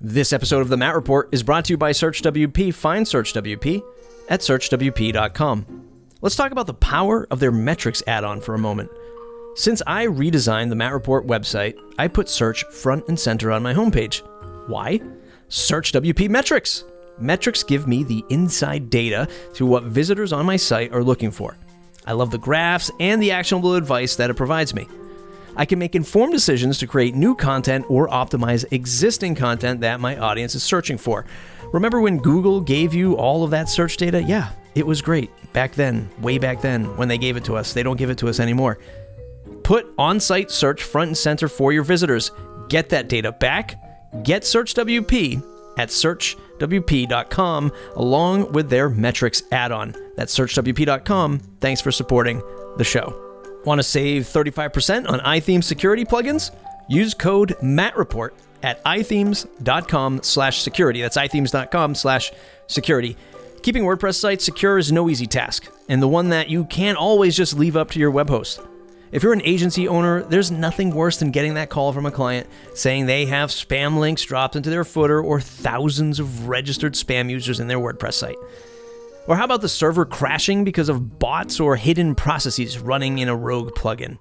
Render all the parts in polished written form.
This episode of the Matt Report is brought to you by SearchWP. Find SearchWP at searchwp.com. Let's talk about the power of their metrics add-on for a moment. Since I redesigned the Matt Report website, I put search front and center on my homepage. Why? SearchWP metrics. Metrics give me the inside data to what visitors on my site are looking for. I love the graphs and the actionable advice that it provides me. I can make informed decisions to create new content or optimize existing content that my audience is searching for. Remember when Google gave you all of that search data? Yeah, it was great back then, way back then when they gave it to us. They don't give it to us anymore. Put on-site search front and center for your visitors. Get that data back. Get SearchWP at searchwp.com along with their metrics add-on. That's searchwp.com. Thanks for supporting the show. Want to save 35% on iThemes security plugins? Use code MATTREPORT at ithemes.com/security. That's ithemes.com/security. Keeping WordPress sites secure is no easy task, and the one that you can't always just leave up to your web host. If you're an agency owner, there's nothing worse than getting that call from a client saying they have spam links dropped into their footer or thousands of registered spam users in their WordPress site. Or how about the server crashing because of bots or hidden processes running in a rogue plugin?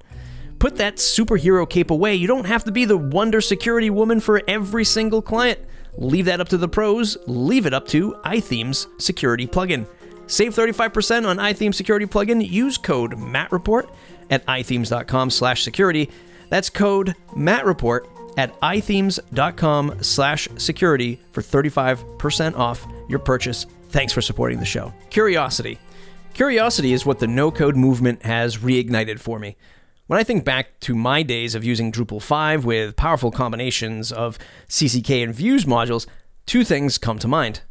Put that superhero cape away. You don't have to be the wonder security woman for every single client. Leave that up to the pros. Leave it up to iThemes security plugin. Save 35% on iThemes security plugin. Use code MATTREPORT at ithemes.com/security. That's code MATTREPORT at ithemes.com/security for 35% off your purchase. Thanks for supporting the show. Curiosity. Curiosity is what the no-code movement has reignited for me. When I think back to my days of using Drupal 5 with powerful combinations of CCK and Views modules, two things come to mind.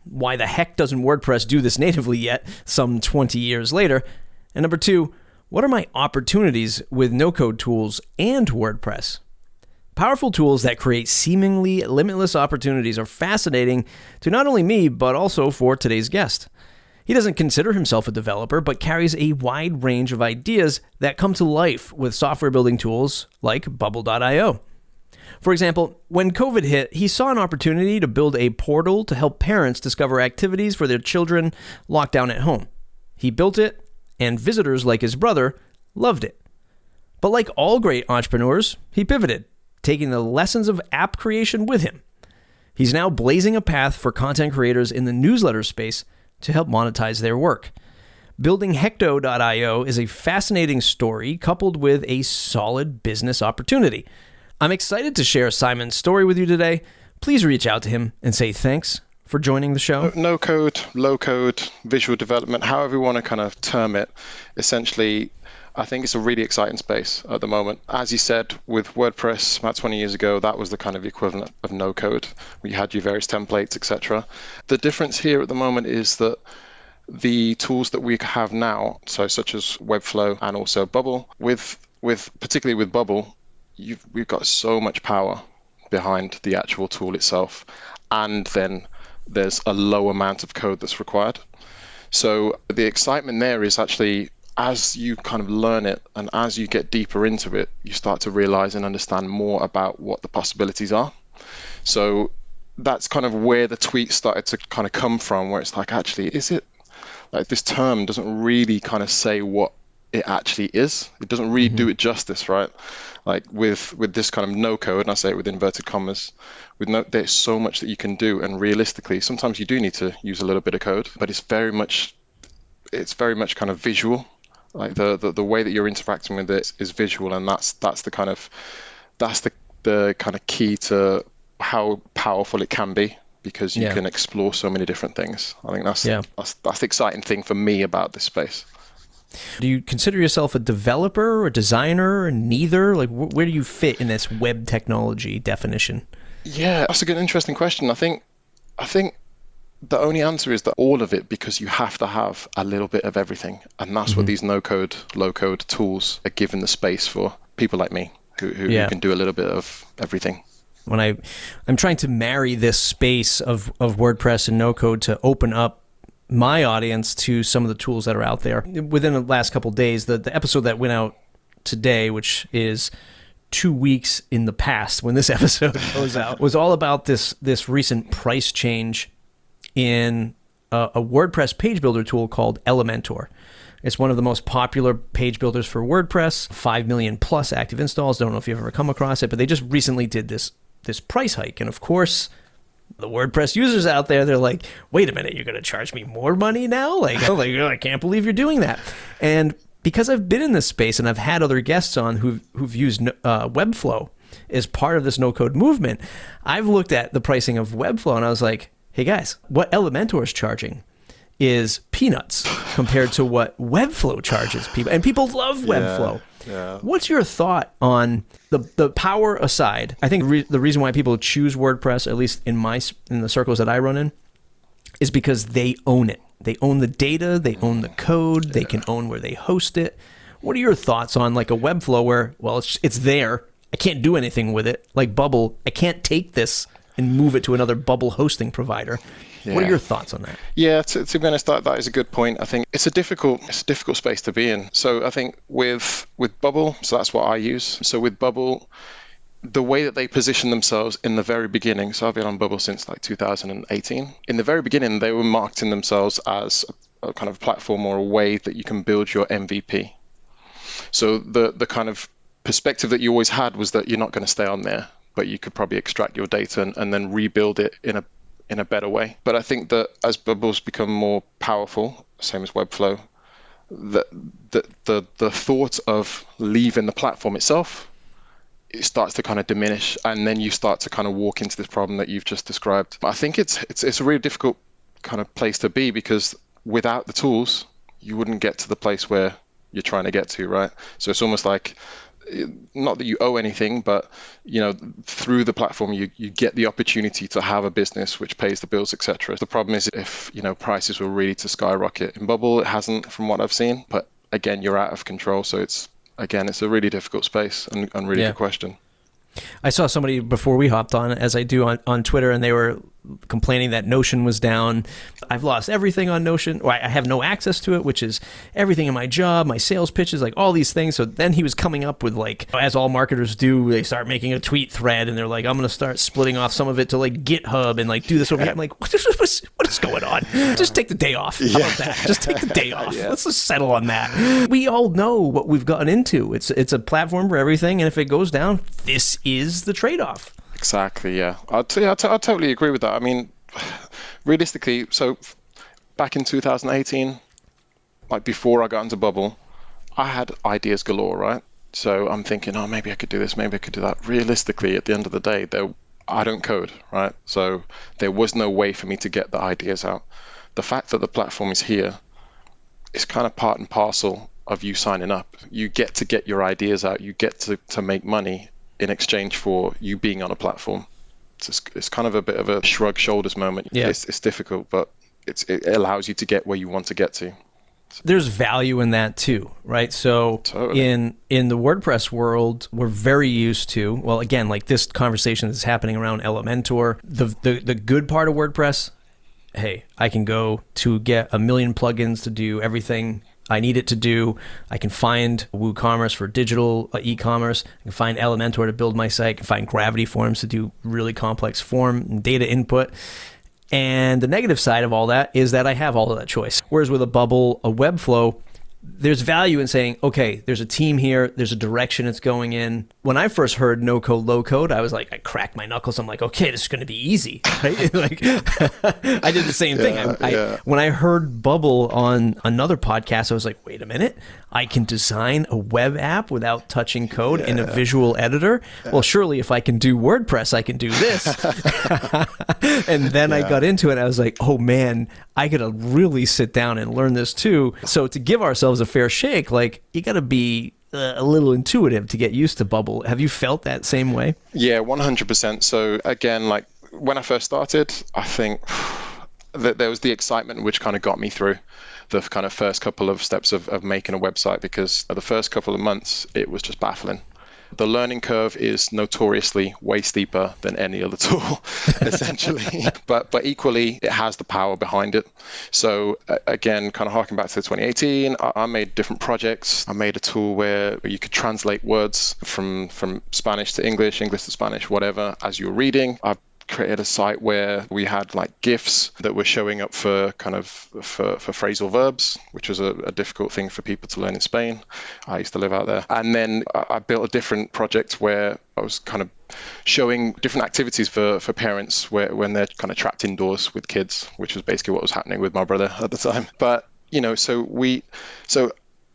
Why the heck doesn't WordPress do this natively yet, some 20 years later? And number two, what are my opportunities with no-code tools and WordPress? Powerful tools that create seemingly limitless opportunities are fascinating to not only me, but also for today's guest. He doesn't consider himself a developer, but carries a wide range of ideas that come to life with software building tools like Bubble.io. For example, when COVID hit, he saw an opportunity to build a portal to help parents discover activities for their children locked down at home. He built it, and visitors like his brother loved it. But like all great entrepreneurs, he pivoted, taking the lessons of app creation with him. He's now blazing a path for content creators in the newsletter space to help monetize their work. Building Hecto.io is a fascinating story coupled with a solid business opportunity. I'm excited to share Simon's story with you today. Please reach out to him and say thanks for joining the show. No code, low code, visual development, however you want to kind of term it. Essentially, I think it's a really exciting space at the moment. As you said, with WordPress about 20 years ago, that was the kind of equivalent of no code. We had your various templates, etc. The difference here at the moment is that the tools that we have now, so such as Webflow and also Bubble, particularly with Bubble, we've got so much power behind the actual tool itself, and then there's a low amount of code that's required. So the excitement there is actually, as you kind of learn it and as you get deeper into it, you start to realize and understand more about what the possibilities are. So that's kind of where the tweet started to kind of come from, where it's like, actually, is it like this term doesn't really kind of say what it actually is. It doesn't really do it justice, right? Like with this kind of no code, and I say it with inverted commas, there's so much that you can do, and realistically, sometimes you do need to use a little bit of code, but it's very much kind of visual. Like the way that you're interacting with it is visual, and that's the kind of key to how powerful it can be, because you can explore so many different things. I think that's the exciting thing for me about this space. Do you consider yourself a developer or a designer or neither? Like, where do you fit in this web technology definition? Yeah, that's a good, interesting question. I think the only answer is that all of it, because you have to have a little bit of everything. And that's what these no-code, low-code tools are given the space for people like me who can do a little bit of everything. When I'm trying to marry this space of WordPress and no-code to open up my audience to some of the tools that are out there. Within the last couple of days, the episode that went out today, which is 2 weeks in the past when this episode goes out was all about this recent price change in a WordPress page builder tool called Elementor. It's one of the most popular page builders for WordPress, 5 million plus active installs. Don't know if you've ever come across it, but they just recently did this price hike. And of course, the WordPress users out there, they're like, wait a minute, you're going to charge me more money now? Like, I can't believe you're doing that. And because I've been in this space and I've had other guests on who've used Webflow as part of this no-code movement, I've looked at the pricing of Webflow and I was like, hey guys, what Elementor is charging is peanuts compared to what Webflow charges people. And people love Webflow. Yeah. What's your thought on the power aside? I think the reason why people choose WordPress, at least in the circles that I run in, is because they own it. They own the data, they own the code, they can own where they host it. What are your thoughts on like a Webflow where, well, it's there, I can't do anything with it, like Bubble, I can't take this and move it to another Bubble hosting provider. Yeah. What are your thoughts on that? Yeah, to be honest, that is a good point. I think it's a difficult space to be in. So I think with Bubble, so that's what I use. So with Bubble, the way that they position themselves in the very beginning, so I've been on Bubble since like 2018. In the very beginning, they were marketing themselves as a kind of platform or a way that you can build your MVP. So the kind of perspective that you always had was that you're not going to stay on there, but you could probably extract your data and then rebuild it in a better way. But I think that as Bubbles become more powerful, same as Webflow, the thought of leaving the platform itself, it starts to kind of diminish, and then you start to kind of walk into this problem that you've just described. But I think it's a really difficult kind of place to be, because without the tools, you wouldn't get to the place where you're trying to get to, right? So it's almost like, not that you owe anything, but through the platform you get the opportunity to have a business which pays the bills, etc. The problem is if prices were really to skyrocket. In Bubble, it hasn't, from what I've seen, but again, you're out of control. So it's a really difficult space and really good question. I saw somebody before we hopped on, as I do on Twitter, and they were complaining that Notion was down. I've lost everything on Notion. Or I have no access to it, which is everything in my job, my sales pitches, like all these things. So then he was coming up with, like, as all marketers do, they start making a tweet thread and they're like, I'm going to start splitting off some of it to like GitHub and like do this over here. I'm like, what is going on? Just take the day off. How about that? Just take the day off. Let's just settle on that. We all know what we've gotten into. It's a platform for everything. And if it goes down, this is the trade-off. Exactly, yeah. I totally agree with that. I mean, realistically, so back in 2018, like before I got into Bubble, I had ideas galore, right? So I'm thinking, oh, maybe I could do this, maybe I could do that. Realistically, at the end of the day, I don't code, right? So there was no way for me to get the ideas out. The fact that the platform is here is kind of part and parcel of you signing up. You get to get your ideas out. You get to make money in exchange for you being on a platform. It's kind of a bit of a shrug shoulders moment. Yeah. It's difficult, but it allows you to get where you want to get to. There's value in that too, right? So totally. In the WordPress world, we're very used to, well, again, like this conversation that's happening around Elementor, the good part of WordPress, hey, I can go to get 1 million plugins to do everything I need it to do. I can find WooCommerce for digital e-commerce. I can find Elementor to build my site. I can find Gravity Forms to do really complex form and data input. And the negative side of all that is that I have all of that choice. Whereas with a Bubble, a Webflow, there's value in saying, okay, there's a team here, there's a direction it's going in. When I first heard no code, low code, I was like, I cracked my knuckles. I'm like, okay, this is going to be easy. Right? Like, I did the same thing. When I heard Bubble on another podcast, I was like, wait a minute, I can design a web app without touching code in a visual editor? Well, surely if I can do WordPress, I can do this. And then I got into it. I was like, oh man, I got to really sit down and learn this too. So to give ourselves a fair shake, like, you got to be a little intuitive to get used to Bubble. Have you felt that same way? Yeah, 100%. So again, like when I first started, I think that there was the excitement which kind of got me through the kind of first couple of steps of making a website, because the first couple of months, it was just baffling. The learning curve is notoriously way steeper than any other tool, essentially. But equally, it has the power behind it. So again, kind of harking back to 2018, I made different projects. I made a tool where you could translate words from Spanish to English, English to Spanish, whatever, as you're reading. I created a site where we had like GIFs that were showing up for phrasal verbs, which was a difficult thing for people to learn in Spain. I used to live out there. And then I built a different project where I was kind of showing different activities for parents when they're kind of trapped indoors with kids, which was basically what was happening with my brother at the time. But, so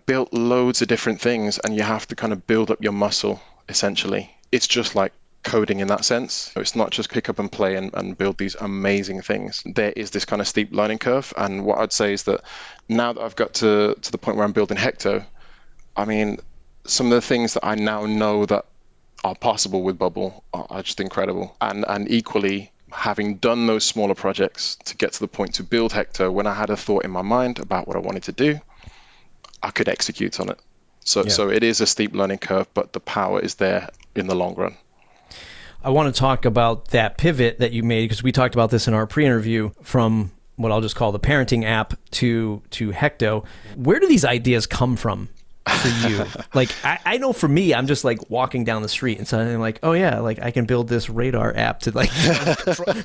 built loads of different things, and you have to kind of build up your muscle, essentially. It's just like coding in that sense. It's not just pick up and play and build these amazing things. There is this kind of steep learning curve. And what I'd say is that now that I've got to the point where I'm building Hecto, I mean, some of the things that I now know that are possible with Bubble are just incredible. And equally, having done those smaller projects to get to the point to build Hecto, when I had a thought in my mind about what I wanted to do, I could execute on it. So it is a steep learning curve, but the power is there in the long run. I want to talk about that pivot that you made, because we talked about this in our pre-interview, from what I'll just call the parenting app to Hecto. Where do these ideas come from for you? Like, I know for me, I'm just like walking down the street and suddenly I'm like, oh yeah, like I can build this radar app to like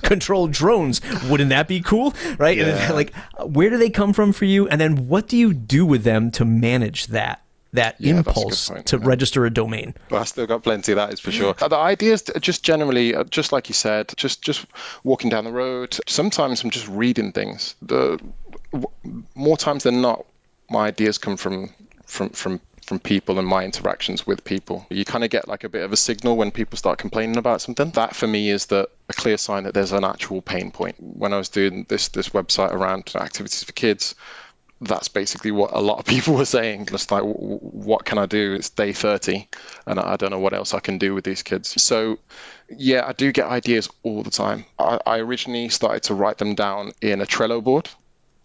control drones. Wouldn't that be cool? Right? Yeah. And like, where do they come from for you? And then what do you do with them to manage that impulse to register a domain? Well, I still got plenty of that, is for sure. The ideas just generally, just like you said, just walking down the road. Sometimes I'm just reading things. More times than not, my ideas come from people and my interactions with people. You kind of get like a bit of a signal when people start complaining about something. That for me is a clear sign that there's an actual pain point. When I was doing this website around activities for kids, that's basically what a lot of people were saying. Just like, what can I do? It's day 30 and I don't know what else I can do with these kids. So yeah, I do get ideas all the time. I originally started to write them down in a Trello board,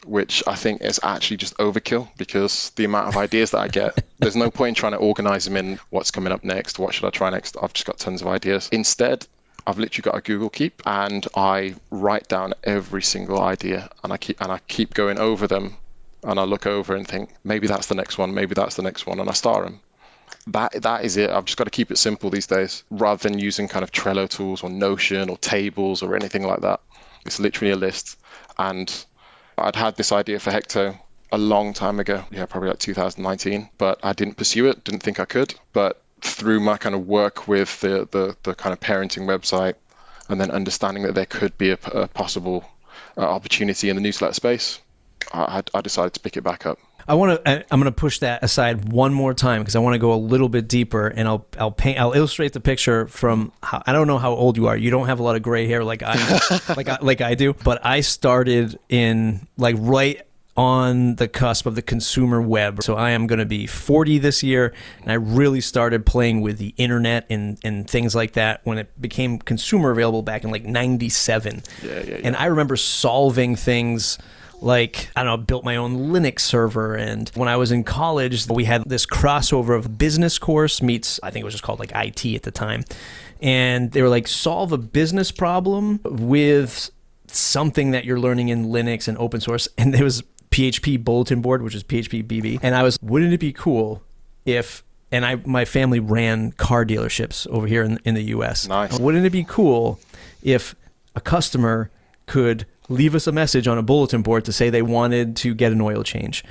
which I think is actually just overkill, because the amount of ideas that I get, there's no point in trying to organize them in what's coming up next, what should I try next. I've just got tons of ideas. Instead, I've literally got a Google Keep, and I write down every single idea, and I keep going over them. And I look over and think, maybe that's the next one, maybe that's the next one, and I star them. That is it. I've just got to keep it simple these days, rather than using kind of Trello tools or Notion or tables or anything like that. It's literally a list. And I'd had this idea for Hecto a long time ago, probably like 2019, but I didn't pursue it, didn't think I could. But through my kind of work with the kind of parenting website, and then understanding that there could be a possible opportunity in the newsletter space, I decided to pick it back up. I'm going to push that aside one more time, because I want to go a little bit deeper, and I'll illustrate the picture from how, I don't know how old you are. You don't have a lot of gray hair like I do, but I started in like right on the cusp of the consumer web. So I am going to be 40 this year, and I really started playing with the internet and things like that when it became consumer available back in like 97. Yeah. And I remember solving things like, I don't know, built my own Linux server. And when I was in college, we had this crossover of business course meets, I think it was just called like IT at the time. And they were like, solve a business problem with something that you're learning in Linux and open source. And there was PHP bulletin board, which is PHP BB. And wouldn't it be cool if, my family ran car dealerships over here in the US. Nice. Wouldn't it be cool if a customer could leave us a message on a bulletin board to say they wanted to get an oil change?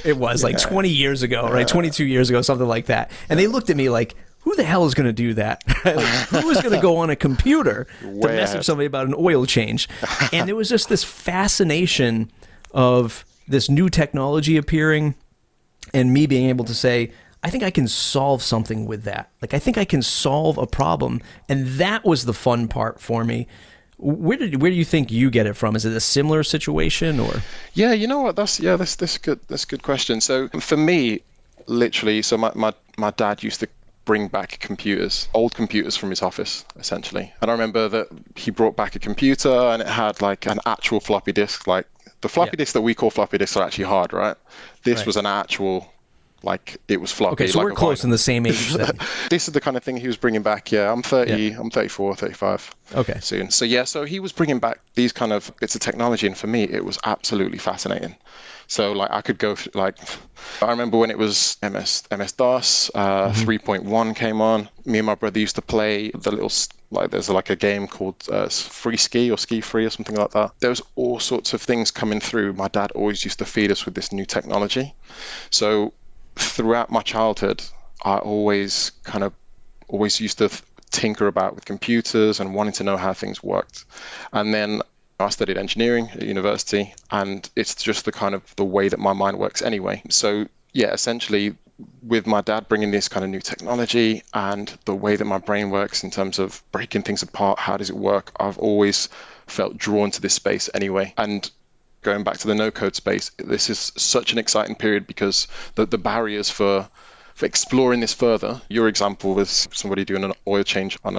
It was like 20 years ago, right? 22 years ago, something like that. And they looked at me like, who the hell is going to do that? Like, who is going to go on a computer to message somebody about an oil change? And there was just this fascination of this new technology appearing, and me being able to say, I think I can solve something with that. Like, I think I can solve a problem. And that was the fun part for me. Where do you think you get it from? Is it a similar situation, or? Yeah, you know what? That's a good question. So for me, literally, so my dad used to bring back old computers from his office, essentially. And I remember that he brought back a computer, and it had like an actual floppy disk. Like the floppy disks that we call floppy disks are actually hard, right? This was an actual like it was floppy. Okay, so like we're close in the same age then. This is the kind of thing he was bringing back. Yeah, I'm 30, Yeah. I'm 34, 35 Okay. soon. So yeah, so he was bringing back these kind of bits of technology, and for me, it was absolutely fascinating. So like I could go like, I remember when it was MS-DOS, 3.1 came on. Me and my brother used to play the little, like there's like a game called Free Ski or Ski Free or something like that. There was all sorts of things coming through. My dad always used to feed us with this new technology. So throughout my childhood, I always used to tinker about with computers and wanting to know how things worked. And then I studied engineering at university, and it's just the way that my mind works anyway. So yeah, essentially with my dad bringing this kind of new technology and the way that my brain works in terms of breaking things apart, how does it work? I've always felt drawn to this space anyway. And going back to the no-code space, this is such an exciting period because the barriers for exploring this further, your example was somebody doing an oil change on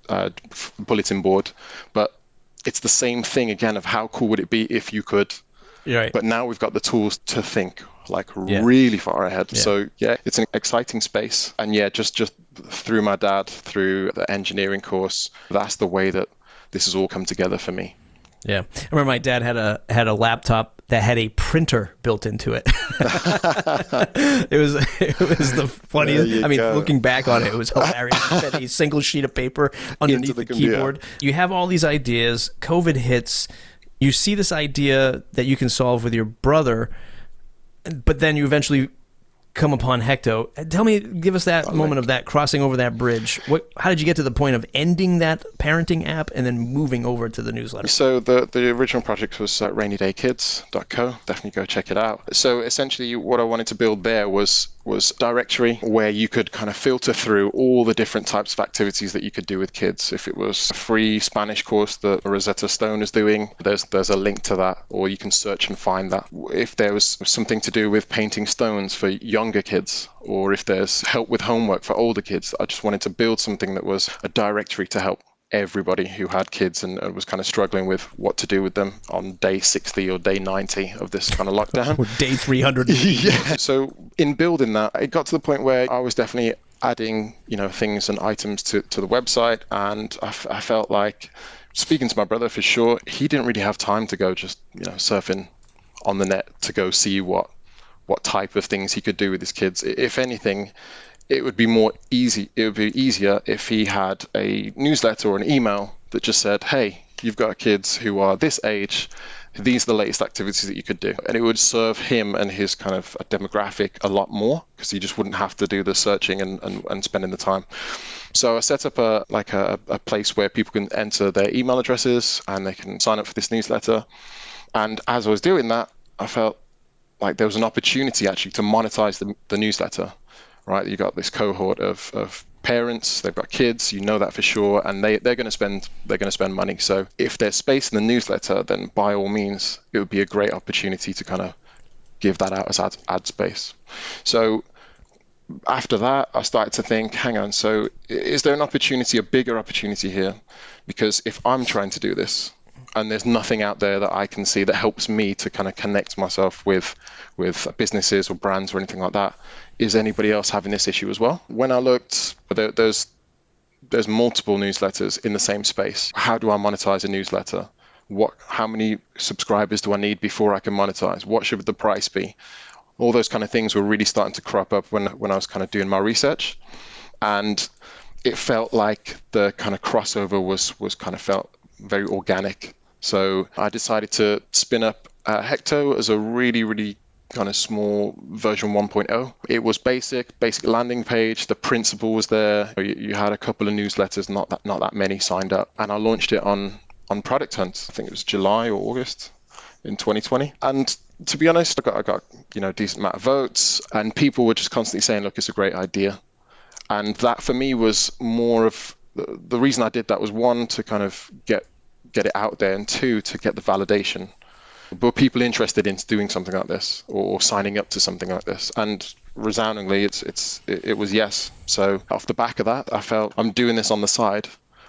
a bulletin board, but it's the same thing again of how cool would it be if you could, Right. but now we've got the tools to think like really far ahead. Yeah. So yeah, it's an exciting space. And yeah, just through my dad, through the engineering course, that's the way that this has all come together for me. Yeah, I remember my dad had a laptop that had a printer built into it. It was the funniest. I mean, looking back on it, it was hilarious. It had a single sheet of paper underneath the keyboard. You have all these ideas. COVID hits. You see this idea that you can solve with your brother, but then you eventually come upon Hecto. Give us that moment of that crossing over that bridge. How did you get to the point of ending that parenting app and then moving over to the newsletter? So the original project was raignidadekids.co. Definitely go check it out. So essentially what I wanted to build there was a directory where you could kind of filter through all the different types of activities that you could do with kids. If it was a free Spanish course that Rosetta Stone is doing, there's a link to that, or you can search and find that. If there was something to do with painting stones for younger kids, or if there's help with homework for older kids, I just wanted to build something that was a directory to help everybody who had kids and was kind of struggling with what to do with them on day 60 or day 90 of this kind of lockdown. Or day 300. Yeah. So in building that, it got to the point where I was definitely adding, things and items to the website. And I felt like, speaking to my brother for sure, he didn't really have time to go just, surfing on the net to go see what type of things he could do with his kids. If anything, it would be easier if he had a newsletter or an email that just said, hey, you've got kids who are this age, these are the latest activities that you could do. And it would serve him and his kind of demographic a lot more because he just wouldn't have to do the searching and spending the time. So I set up a place where people can enter their email addresses and they can sign up for this newsletter. And as I was doing that, I felt like there was an opportunity actually to monetize the newsletter. Right, you got this cohort of parents, they've got kids, that for sure, and they're going to spend money. So if there's space in the newsletter, then by all means, it would be a great opportunity to kind of give that out as ad space. So after that, I started to think, hang on, so is there a bigger opportunity here? Because if I'm trying to do this, and there's nothing out there that I can see that helps me to kind of connect myself with businesses or brands or anything like that, is anybody else having this issue as well? When I looked, there's multiple newsletters in the same space. How do I monetize a newsletter? How many subscribers do I need before I can monetize? What should the price be? All those kind of things were really starting to crop up when I was kind of doing my research. And it felt like the kind of crossover was kind of felt very organic. So I decided to spin up Hecto as a really, really kind of small version 1.0. It was basic landing page. The principle was there. You had a couple of newsletters, not that many signed up. And I launched it on Product Hunt. I think it was July or August in 2020. And to be honest, I got a decent amount of votes, and people were just constantly saying, look, it's a great idea. And that for me was more of the reason I did that was, one, to kind of get it out there, and two, to get the validation. Were people interested in doing something like this or signing up to something like this? And resoundingly, it was yes. So off the back of that, I felt I'm doing this on the side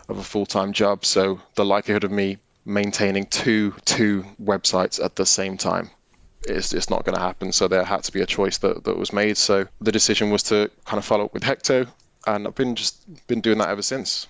of a full-time job. So the likelihood of me maintaining two websites at the same time it's not going to happen. So there had to be a choice that was made. So the decision was to kind of follow up with Hecto, and I've been doing that ever since.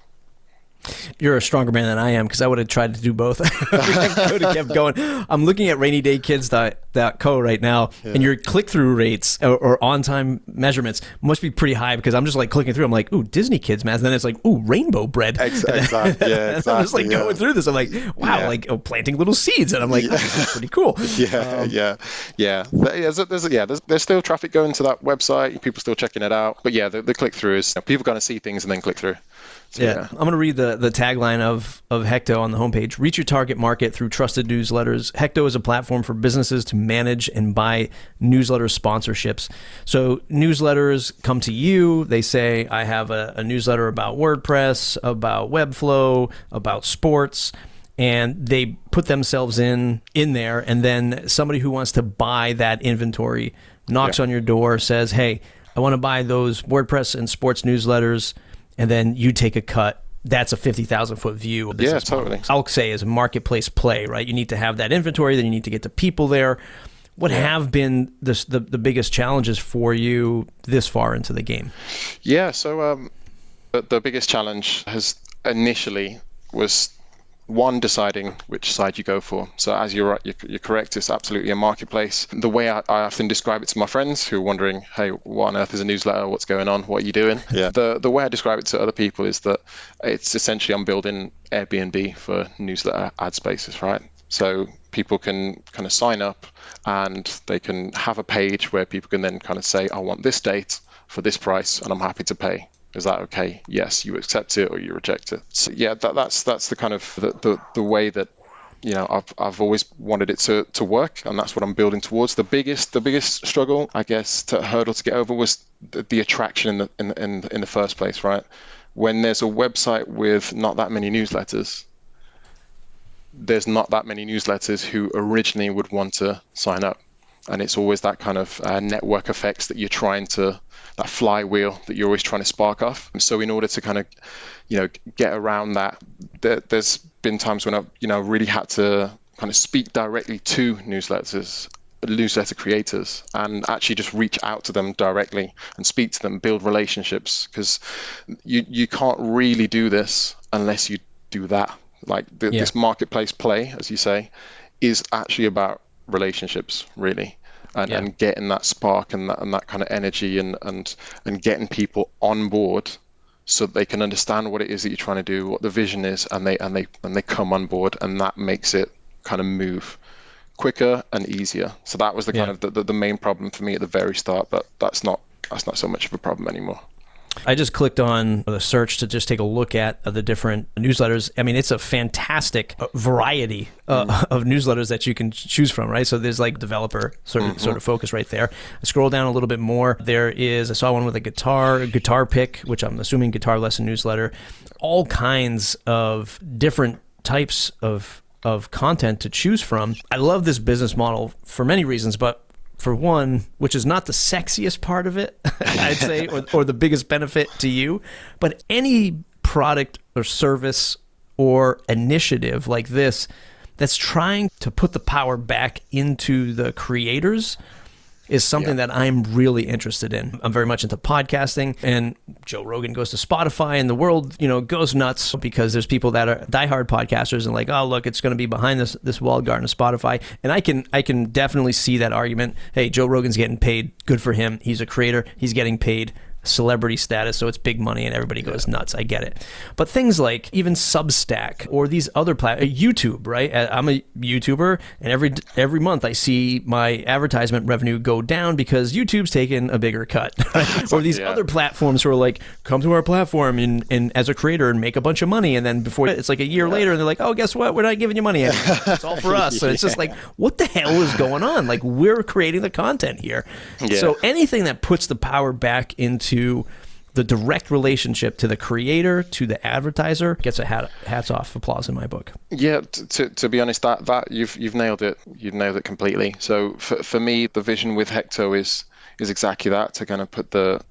You're a stronger man than I am, because I would have tried to do both. I would have kept going. I'm looking at rainydaykids.co right now, and your click-through rates or on-time measurements must be pretty high, because I'm just like clicking through. I'm like, ooh, Disney Kids, man. And then it's like, ooh, rainbow bread. Exactly. Yeah, exactly. I'm just like going through this. I'm like, wow, like planting little seeds. And I'm like, this is pretty cool. There's still traffic going to that website. People still checking it out. But yeah, the click-through is, people going to see things and then click through. So, I'm going to read the tagline of Hecto on the homepage. Reach your target market through trusted newsletters. Hecto is a platform for businesses to manage and buy newsletter sponsorships. So newsletters come to you. They say, I have a newsletter about WordPress, about Webflow, about sports, and they put themselves in there. And then somebody who wants to buy that inventory knocks on your door, says, hey, I want to buy those WordPress and sports newsletters. And then you take a cut. That's a 50,000 foot view of business model. I'll say is a marketplace play, right? You need to have that inventory, then you need to get the people there. What have been the biggest challenges for you this far into the game? Yeah, so the biggest challenge has initially was one, deciding which side you go for. So as you're correct, it's absolutely a marketplace. The way I often describe it to my friends who are wondering, hey, what on earth is a newsletter? What's going on? What are you doing? Yeah. The way I describe it to other people is that it's essentially I'm building Airbnb for newsletter ad spaces, right? So people can kind of sign up and they can have a page where people can then kind of say, I want this date for this price and I'm happy to pay. Is that okay? Yes, you accept it or you reject it. So yeah, that's the kind of the way that, you know, I've always wanted it to work, and that's what I'm building towards. The biggest struggle, I guess, hurdle to get over was the attraction in the first place, right? When there's a website with not that many newsletters, there's not that many newsletters who originally would want to sign up. And it's always that kind of network effects that you're trying to, that flywheel that you're always trying to spark off. And so in order to kind of, you know, get around that, there's been times when I've, you know, really had to kind of speak directly to newsletter creators and actually just reach out to them directly and speak to them, build relationships, because you can't really do this unless you do that. Like this marketplace play, as you say, is actually about relationships, really, and getting that spark and that kind of energy and getting people on board so that they can understand what it is that you're trying to do, what the vision is, and they come on board, and that makes it kind of move quicker and easier. So that was the kind of the main problem for me at the very start, but that's not so much of a problem anymore. I just clicked on the search to just take a look at the different newsletters. I mean, it's a fantastic variety of newsletters that you can choose from, right? So there's like developer sort of focus right there. I scroll down a little bit more. I saw one with a guitar pick, which I'm assuming guitar lesson newsletter. All kinds of different types of content to choose from. I love this business model for many reasons, but for one, which is not the sexiest part of it, I'd say, or the biggest benefit to you, but any product or service or initiative like this that's trying to put the power back into the creators is something that I'm really interested in. I'm very much into podcasting, and Joe Rogan goes to Spotify, and the world, you know, goes nuts because there's people that are diehard podcasters and like, oh, look, it's going to be behind this walled garden of Spotify. And I can definitely see that argument. Hey, Joe Rogan's getting paid. Good for him. He's a creator. He's getting paid. Celebrity status, so it's big money and everybody goes nuts. I get it. But things like even Substack or these other YouTube, right? I'm a YouTuber, and every month I see my advertisement revenue go down because YouTube's taking a bigger cut. Right? Or these other platforms who are like, come to our platform and as a creator and make a bunch of money, and then before it's like a year later and they're like, oh, guess what? We're not giving you money anymore. It's all for us. So it's just like, what the hell is going on? Like, we're creating the content here. So anything that puts the power back into the direct relationship to the creator, to the advertiser, gets a hats off applause in my book. Yeah, to be honest, that you've nailed it. You've nailed it completely. So for me, the vision with Hecto is exactly that, to kind of put the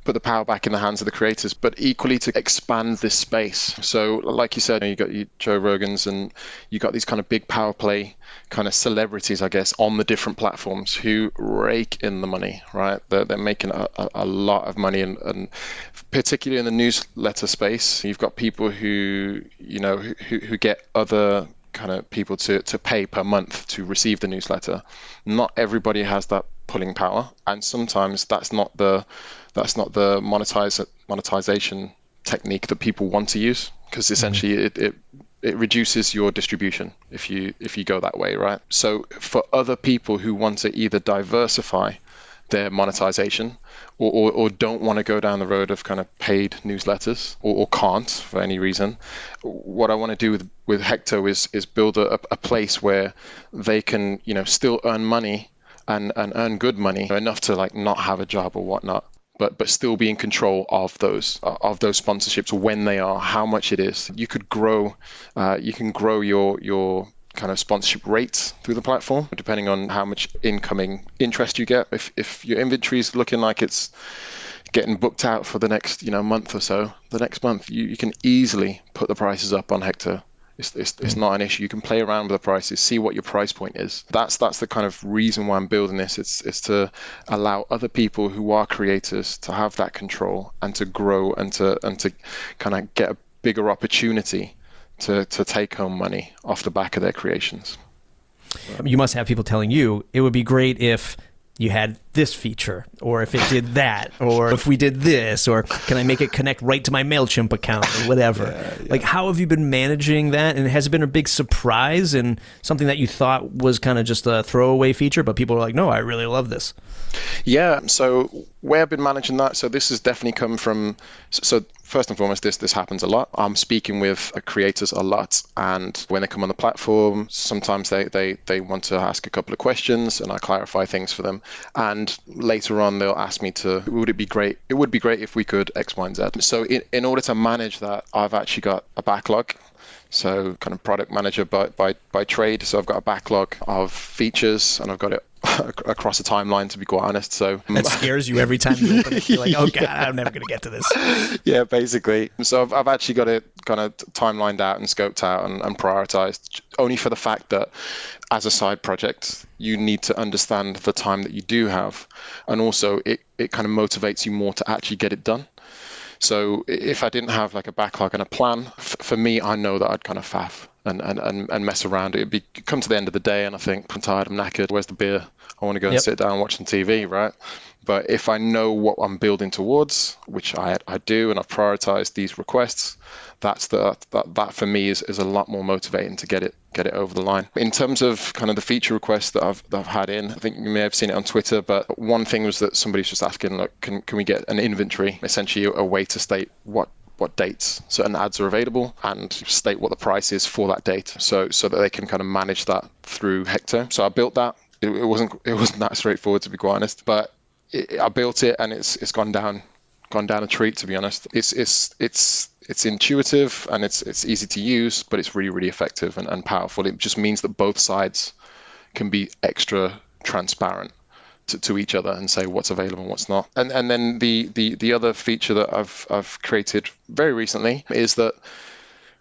put the power back in the hands of the creators, but equally to expand this space. So like you said, you got your Joe Rogans and you got these kind of big power play kind of celebrities, I guess, on the different platforms who rake in the money, right? They're making a lot of money, and particularly in the newsletter space, you've got people who, who get other kind of people to pay per month to receive the newsletter. Not everybody has that pulling power, and sometimes that's not the monetization technique that people want to use, because essentially it reduces your distribution if you go that way, right? So for other people who want to either diversify their monetization or don't want to go down the road of kind of paid newsletters or can't for any reason, what I want to do with Hecto is build a place where they can still earn money and earn good money, enough to like not have a job or whatnot, but still be in control of those sponsorships, when they are, how much it is. You could grow, you can grow your kind of sponsorship rates through the platform, depending on how much incoming interest you get. If your inventory is looking like it's getting booked out for the next month or so, the next month you can easily put the prices up on Hector. It's not an issue. You can play around with the prices, see what your price point is. That's the kind of reason why I'm building this. It's to allow other people who are creators to have that control and to grow and to kind of get a bigger opportunity to take home money off the back of their creations. You must have people telling you it would be great if you had this feature, or if it did that, or if we did this, or can I make it connect right to my MailChimp account or whatever. Yeah. Like, how have you been managing that? And has it been a big surprise and something that you thought was kind of just a throwaway feature, but people are like, no, I really love this? Yeah, so where I've been managing that, so this has definitely come from, so first and foremost, this happens a lot. I'm speaking with creators a lot, and when they come on the platform, sometimes they want to ask a couple of questions and I clarify things for them. And later on, they'll ask me it would be great if we could X, Y, and Z. So in order to manage that, I've actually got a backlog. So kind of product manager by trade. So I've got a backlog of features, and I've got it across a timeline, to be quite honest. So that scares you every time you open it. You're like, oh God, I'm never going to get to this. Yeah, basically. So I've actually got it kind of timelined out and scoped out and prioritized, only for the fact that as a side project, you need to understand the time that you do have. And also it kind of motivates you more to actually get it done. So if I didn't have like a backlog and a plan, for me, I know that I'd kind of faff and mess around. It'd come to the end of the day and I think, I'm tired, I'm knackered, where's the beer? I want to go and sit down and watch some TV, right? But if I know what I'm building towards, which I do, and I've prioritized these requests, that for me is a lot more motivating to get it over the line. In terms of kind of the feature requests that I've had in, I think you may have seen it on Twitter, but one thing was that somebody's just asking, look, can we get an inventory, essentially a way to state what dates certain ads are available and state what the price is for that date, so that they can kind of manage that through Hector. So I built that. It wasn't that straightforward, to be quite honest, but I built it and it's gone down a treat, to be honest. It's intuitive and it's easy to use, but it's really, really effective and powerful. It just means that both sides can be extra transparent to each other and say what's available and what's not. And then the other feature that I've created very recently is that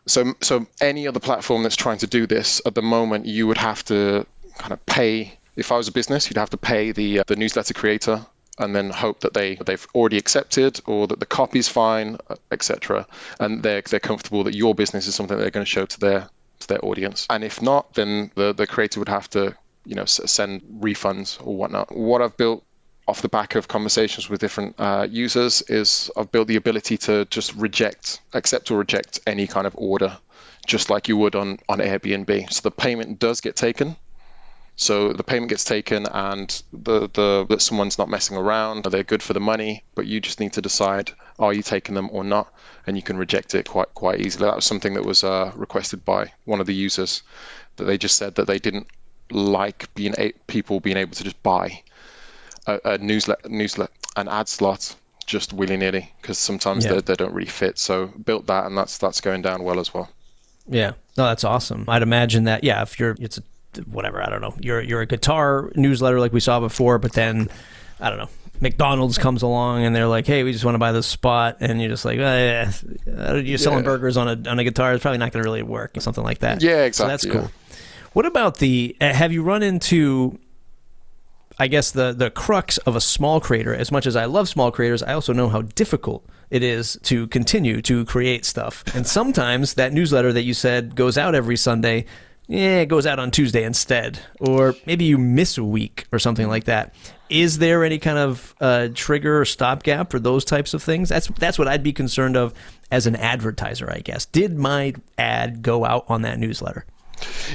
so any other platform that's trying to do this at the moment, you would have to kind of pay. If I was a business, you'd have to pay the newsletter creator and then hope that they've already accepted or that the copy's fine, etc. And they're comfortable that your business is something that they're going to show to their audience. And if not, then the creator would have to send refunds or whatnot. What I've built off the back of conversations with different users is I've built the ability to just accept or reject any kind of order, just like you would on Airbnb. So the payment does get taken. So the payment gets taken and that someone's not messing around, they're good for the money, but you just need to decide, are you taking them or not? And you can reject it quite easily. That was something that was requested by one of the users, that they just said that they didn't like people being able to just buy a newsletter, an ad slot just willy-nilly, because sometimes they don't really fit. So built that, and that's going down well as well. Yeah, no, that's awesome. I'd imagine that, if it's a whatever, I don't know, you're a guitar newsletter like we saw before, but then I don't know, McDonald's comes along and they're like, hey, we just want to buy this spot, and you're just like, you're selling burgers on a guitar, it's probably not going to really work, something like that. Yeah, exactly. So that's cool. What about have you run into, I guess, the crux of a small creator? As much as I love small creators, I also know how difficult it is to continue to create stuff. And sometimes that newsletter that you said goes out every Sunday, it goes out on Tuesday instead. Or maybe you miss a week or something like that. Is there any kind of trigger or stopgap for those types of things? That's what I'd be concerned of as an advertiser, I guess. Did my ad go out on that newsletter?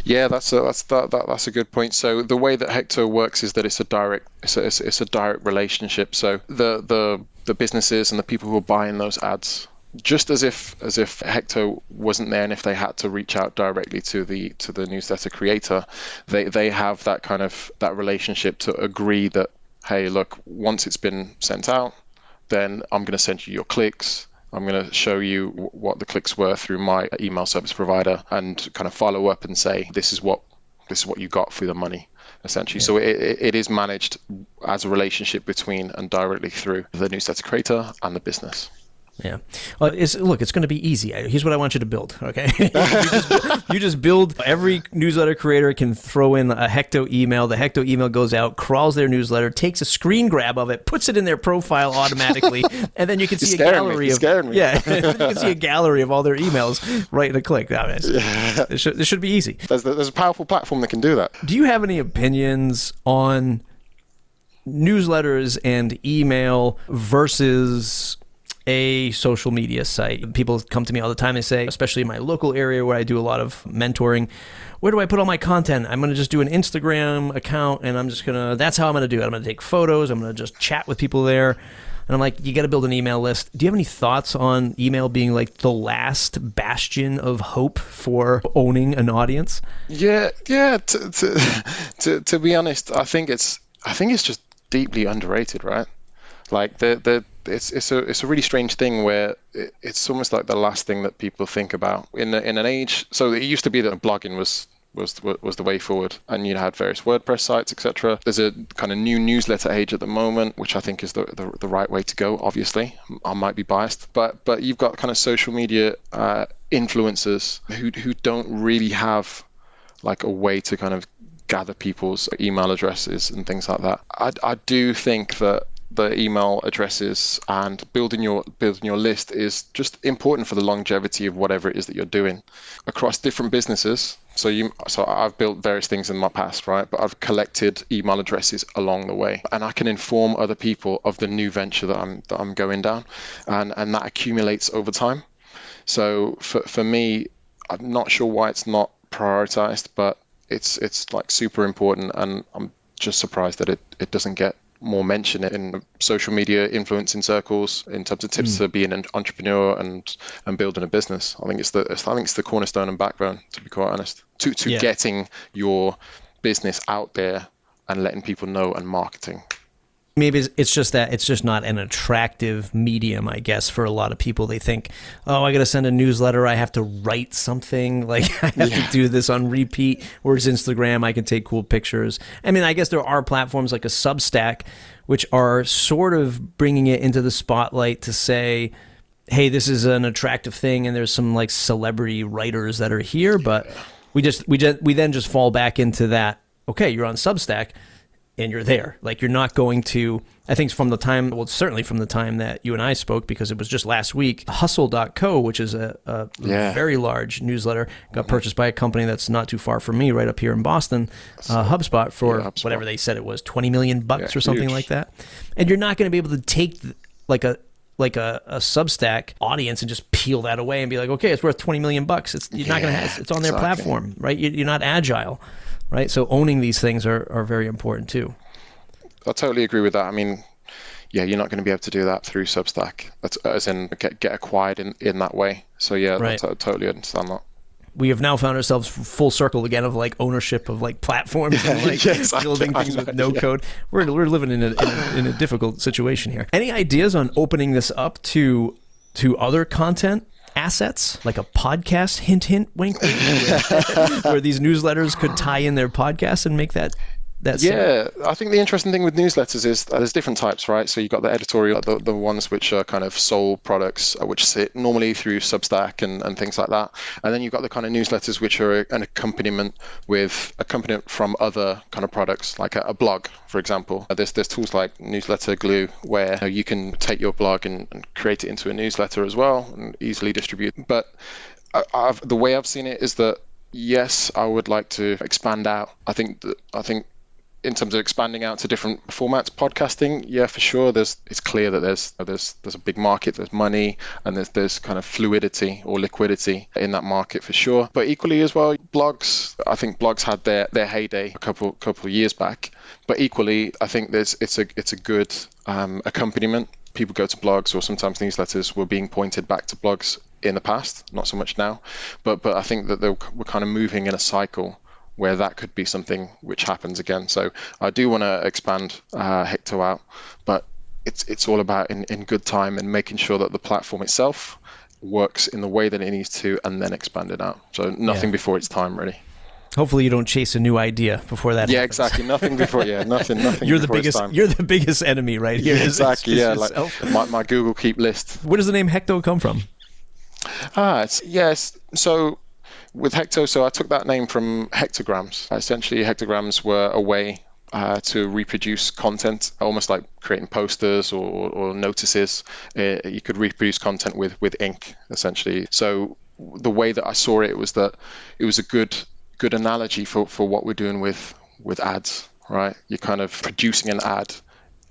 Yeah, that's a good point. So the way that Hecto works is that it's a direct relationship. So the businesses and the people who are buying those ads, just as if Hecto wasn't there, and if they had to reach out directly to the newsletter creator, they have that relationship to agree that, hey, look, once it's been sent out, then I'm going to send you your clicks. I'm going to show you what the clicks were through my email service provider, and kind of follow up and say, this is what you got for the money, essentially. Yeah. So it is managed as a relationship between and directly through the newsletter creator and the business. Yeah. Well, it's going to be easy. Here's what I want you to build, okay? you just build, every newsletter creator can throw in a Hecto email. The Hecto email goes out, crawls their newsletter, takes a screen grab of it, puts it in their profile automatically, and then you can see a gallery of... Yeah, you can see a gallery of all their emails right in a click. This should be easy. There's a powerful platform that can do that. Do you have any opinions on newsletters and email versus a social media site? People come to me all the time. They say, especially in my local area where I do a lot of mentoring, where do I put all my content? I'm going to just do an Instagram account, and that's how I'm going to do it. I'm going to take photos. I'm going to just chat with people there. And I'm like, you got to build an email list. Do you have any thoughts on email being like the last bastion of hope for owning an audience? Yeah. To be honest, I think it's just deeply underrated, right? Like it's a really strange thing where it's almost like the last thing that people think about in an age. So it used to be that blogging was the way forward, and you had various WordPress sites, etc. There's a kind of new newsletter age at the moment, which I think is the right way to go. Obviously, I might be biased, but you've got kind of social media influencers who don't really have like a way to kind of gather people's email addresses and things like that. I do think that the email addresses and building your list is just important for the longevity of whatever it is that you're doing across different businesses. So I've built various things in my past, right? But I've collected email addresses along the way, and I can inform other people of the new venture that I'm going down, and that accumulates over time. So for me, I'm not sure why it's not prioritized, but it's like super important, and I'm just surprised that it doesn't get more mention in social media influencing circles in terms of tips to being an entrepreneur and building a business. I think it's the cornerstone and backbone, to be quite honest, to getting your business out there and letting people know and marketing. Maybe it's just that it's just not an attractive medium, I guess, for a lot of people. They think, oh, I got to send a newsletter. I have to write something. Like, I have to do this on repeat. Whereas Instagram, I can take cool pictures. I mean, I guess there are platforms like a Substack, which are sort of bringing it into the spotlight to say, hey, this is an attractive thing, and there's some like celebrity writers that are here. But we then just fall back into that, okay, you're on Substack, and you're there. Like, you're not going to, I think certainly from the time that you and I spoke, because it was just last week, hustle.co, which is a very large newsletter, got purchased by a company that's not too far from me, right up here in Boston, HubSpot, for whatever they said it was, $20 million or something like that. And you're not going to be able to take like a Substack audience and just peel that away and be like, okay, it's worth $20 million. You're not going to have, it's on their platform, right? You're not agile. Right, so owning these things are very important too. I totally agree with that. I mean, you're not going to be able to do that through Substack. That's as in get acquired in that way. So right. I totally understand that. We have now found ourselves full circle again of like ownership of like platforms and like building things with no code. We're living in a difficult situation here. Any ideas on opening this up to other content assets, like a podcast, hint, wink, wink, where these newsletters could tie in their podcast and make that Yeah, I think the interesting thing with newsletters is there's different types, right? So you've got the editorial, the ones which are kind of sold products, which sit normally through Substack and things like that. And then you've got the kind of newsletters which are an accompaniment from other kind of products, like a blog, for example. There's tools like Newsletter Glue where you can take your blog and create it into a newsletter as well and easily distribute. But the way I've seen it is that, yes, I would like to expand out. I think in terms of expanding out to different formats, podcasting, yeah, for sure. It's clear that there's a big market, there's money, and there's kind of fluidity or liquidity in that market for sure. But equally as well, blogs. I think blogs had their heyday a couple of years back. But equally, I think it's a good accompaniment. People go to blogs, or sometimes newsletters were being pointed back to blogs in the past, not so much now. But I think that we're kind of moving in a cycle where that could be something which happens again. So I do want to expand Hecto out, but it's all about in good time and making sure that the platform itself works in the way that it needs to, and then expand it out. So nothing before its time, really. Hopefully you don't chase a new idea before that happens. Exactly. Nothing before, nothing You're before its time. You're the biggest enemy right here. Exactly, like my Google Keep list. Where does the name Hecto come from? So with Hecto, so I took that name from hectograms. Essentially, hectograms were a way to reproduce content, almost like creating posters or notices. You could reproduce content with ink, essentially. So the way that I saw it was that it was a good analogy for what we're doing with ads, right? You're kind of producing an ad,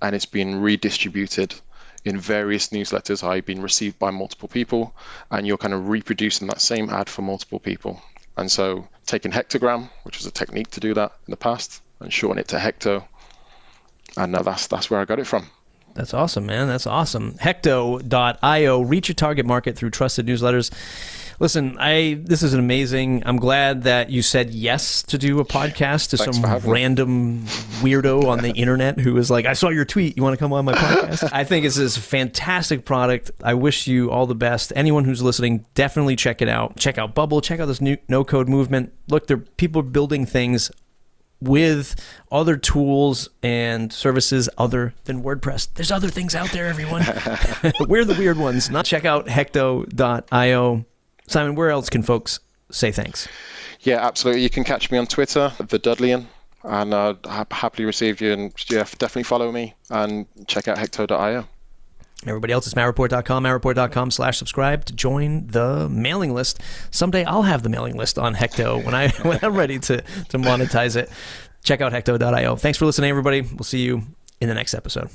and it's being redistributed in various newsletters, i.e. being received by multiple people, and you're kind of reproducing that same ad for multiple people. And so taking hectogram, which was a technique to do that in the past, and shorten it to Hecto, and that's where I got it from. That's awesome, man. That's awesome. Hecto.io, reach your target market through trusted newsletters. Listen, this is amazing. I'm glad that you said yes to do a podcast to some random weirdo on the internet who was like, I saw your tweet. You want to come on my podcast? I think it's this fantastic product. I wish you all the best. Anyone who's listening, definitely check it out. Check out Bubble. Check out this new no-code movement. Look, people are building things with other tools and services other than WordPress. There's other things out there, everyone. We're the weird ones. Check out hecto.io. Simon, where else can folks say thanks? Yeah, absolutely. You can catch me on Twitter, the Dudleyan, and I'll happily receive you. And definitely follow me and check out hecto.io. Everybody else, it's mattreport.com, mattreport.com/subscribe to join the mailing list. Someday I'll have the mailing list on Hecto when I'm ready to monetize it. Check out hecto.io. Thanks for listening, everybody. We'll see you in the next episode.